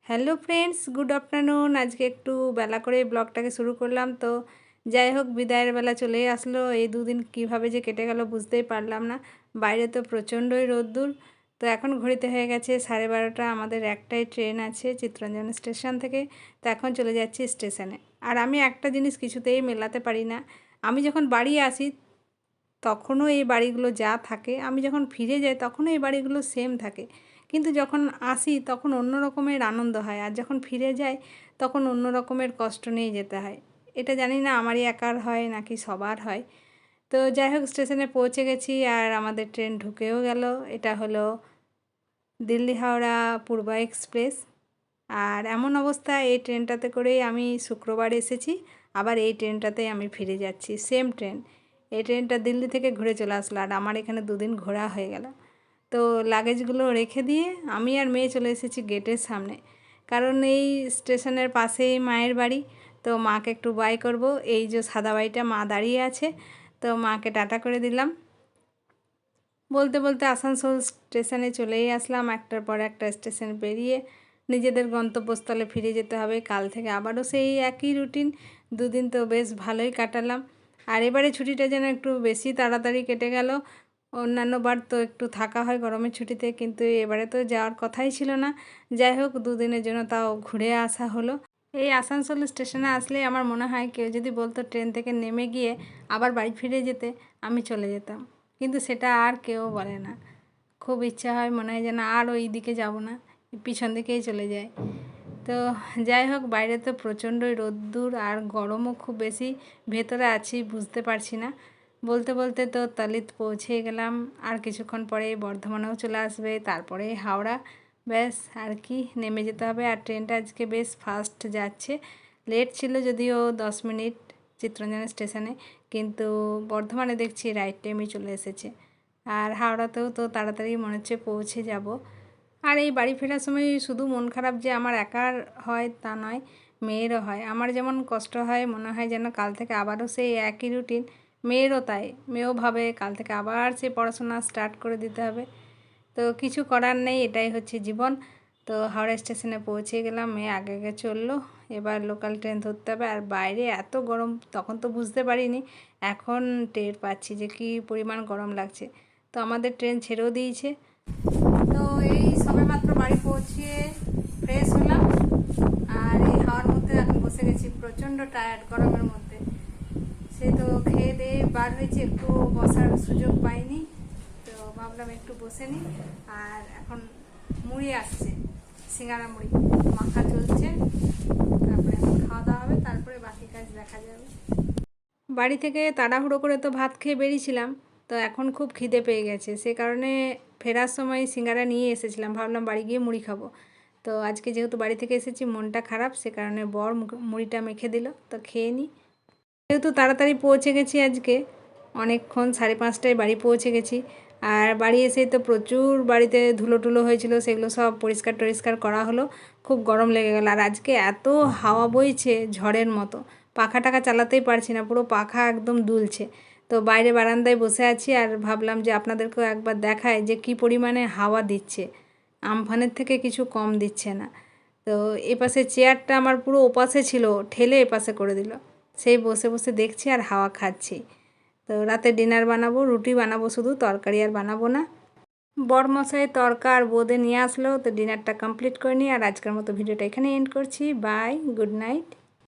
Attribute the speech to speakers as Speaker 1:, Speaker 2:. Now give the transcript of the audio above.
Speaker 1: Hello friends, good afternoon. আজকে একটু বেলা করে ব্লগটাকে শুরু করলাম। তো যাই হোক, বিদায়ের বেলা চলেই আসলো। এই দুদিন কিভাবে যে কেটে গেল বুঝতেই পারলাম না। বাইরে তো প্রচণ্ডই রোদ্দুর। তো এখন ঘড়িতে হয়ে গেছে 12:30। আমাদের একটাই ট্রেন আছে চিত্তরঞ্জন স্টেশন থেকে। তো এখন চলে যাচ্ছি স্টেশনে। আর আমি একটা জিনিস কিছুতেই মেলাতে পারি না। আমি যখন বাড়ি আসি তখনও এই বাড়িগুলো যা থাকে, আমি যখন ফিরে যাই তখনও এই বাড়িগুলো সেম থাকে। কিন্তু যখন আসি তখন অন্য রকমের আনন্দ হয়, আর যখন ফিরে যাই তখন অন্য রকমের কষ্ট নিয়ে যেতে হয়। এটা জানি না আমারই একার হয় নাকি সবার হয়। তো যাই হোক, স্টেশনে পৌঁছে গেছি আর আমাদের ট্রেন ঢুকেও গেল। এটা হলো দিল্লি হাওড়া পূর্বা এক্সপ্রেস। আর এমন অবস্থা, এই ট্রেনটাতে করেই আমি শুক্রবার এসেছি, আবার এই ট্রেনটাতেই আমি ফিরে যাচ্ছি, সেম ট্রেন। এই ট্রেনটা দিল্লি থেকে ঘুরে চলে আসলো আর আমার এখানে দুদিন ঘোরা হয়ে গেল। তো লাগেজগুলো রেখে দিয়ে আমি আর মেয়ে চলে এসেছি গেটের সামনে, কারণ এই স্টেশনের পাশেই মায়ের বাড়ি। তো মাকে একটু বাই করব। এই যে সাদা বাড়িটা, মা দাঁড়িয়ে আছে, তো মাকে টাটা করে দিলাম। বলতে বলতে আসানসোল স্টেশনে চলেই আসলাম। একটার পর একটা স্টেশন পেরিয়ে নিজেদের গন্তব্যস্থলে ফিরে যেতে হবে। কাল থেকে আবারও সেই একই রুটিন। দুদিন তো বেশ ভালোই কাটালাম। আর এবারে ছুটিটা যেন একটু বেশি তাড়াতাড়ি কেটে গেল। অন্যান্য বার তো একটু থাকা হয় গরমের ছুটিতে, কিন্তু এবারে তো যাওয়ার কথাই ছিল না। যাই হোক, দুদিনের জন্য তাও ঘুরে আসা হলো। এই আসানসোল স্টেশনে আসলে আমার মনে হয় কেউ যদি বলতো ট্রেন থেকে নেমে গিয়ে আবার বাড়ি ফিরে যেতে, আমি চলে যেতাম। কিন্তু সেটা আর কেউ বলে না। খুব ইচ্ছা হয়, মনে হয় যেন আর ওই দিকে যাব না, পিছন দিকেই চলে যায়। তো যাই হোক, বাইরে তো প্রচণ্ডই রোদ্দুর আর গরমও খুব বেশি। ভেতরে আছি বুঝতে পারছি না। বলতে বলতে তো তালিত পৌঁছে গেলাম। আর কিছুক্ষণ পরে বর্ধমানেও চলে আসবে, তারপরে হাওড়া। ব্যাস, আর কি, নেমে যেতে হবে। আর ট্রেনটা আজকে বেশ ফাস্ট যাচ্ছে। লেট ছিল যদিও 10 মিনিট চিত্তরঞ্জন স্টেশনে, কিন্তু বর্ধমানে দেখছি রাইট টাইমে চলে এসেছে। আর হাওড়াতেও তো তাড়াতাড়ি মনে হচ্ছে পৌঁছে যাব। আর এই বাড়ি ফেরার সময় শুধু মন খারাপ যে আমার একার হয় তা নয়, মেয়েরও হয়। আমার যেমন কষ্ট হয়, মনে হয় যেন কাল থেকে আবারও সেই একই রুটিন। মেয়েরও তাই, মেয়েও ভাবে কাল থেকে আবার সে পড়াশোনা স্টার্ট করে দিতে হবে। তো কিছু করার নেই, এটাই হচ্ছে জীবন। তো হাওড়া স্টেশনে পৌঁছে গেলাম, মেয়ে আগে আগে চললো। এবার লোকাল ট্রেন ধরতে হবে। আর বাইরে এত গরম, তখন তো বুঝতে পারিনি, এখন টের পাচ্ছি যে কী পরিমাণ গরম লাগছে। তো আমাদের ট্রেন ছেড়েও দিয়েছে। তো এই সবেমাত্র বাড়ি পৌঁছিয়ে ফ্রেশ হলাম, আর এই হাওয়ার মধ্যে এখন বসে গেছি। প্রচণ্ড টায়ার্ড গরমের মধ্যে। সে তো খেয়ে দিয়ে বার হয়েছে, একটু বসার সুযোগ পাইনি। তো ভাবলাম একটু বসে নিই। আর এখন মুড়ি আসছে, সিঙ্গারা মুড়ি মাখা চলছে। তারপরে এখন খাওয়া দাওয়া হবে, তারপরে বাকি কাজ দেখা যাবে। বাড়ি থেকে তাড়াহুড়ো করে তো ভাত খেয়ে বেরিয়েছিলাম। তো এখন খুব খিদে পেয়ে গেছে, সে কারণে ফেরার সময় সিঙ্গারা নিয়ে এসেছিলাম, ভাবলাম বাড়ি গিয়ে মুড়ি খাবো। তো আজকে যেহেতু বাড়ি থেকে এসেছি, মনটা খারাপ, সে কারণে বর মুড়িটা মেখে দিল, তো খেয়ে নিই। যেহেতু তাড়াতাড়ি পৌঁছে গেছি আজকে, অনেকক্ষণ 5:30টায় বাড়ি পৌঁছে গেছি। আর বাড়ি এসেই তো প্রচুর বাড়িতে ধুলো টুলো হয়েছিল, সেগুলো সব পরিষ্কার টরিষ্কার করা হলো। খুব গরম লেগে গেল। আর আজকে এত হাওয়া বইছে ঝড়ের মতো, পাখা টাকা চালাতেই পারছি না, পুরো পাখা একদম দুলছে। তো বাইরে বারান্দায় বসে আছি আর ভাবলাম যে আপনাদেরকেও একবার দেখায় যে কী পরিমাণে হাওয়া দিচ্ছে। আমফানের থেকে কিছু কম দিচ্ছে না। তো এপাশে চেয়ারটা আমার পুরো ওপাশে ছিল, ঠেলে এপাশে করে দিল। সেই বসে বসে দেখছি আর হাওয়া খাচ্ছি। তো রাতে ডিনার বানাবো, রুটি বানাবো শুধু, তরকারি আর বানাবো না। বরমশাই তরকা আর বোঁদে নিয়ে আসলো, তো ডিনারটা কমপ্লিট করে নিই। আর আজকের মতো ভিডিওটা এখানে এন্ড করছি। Bye, good night.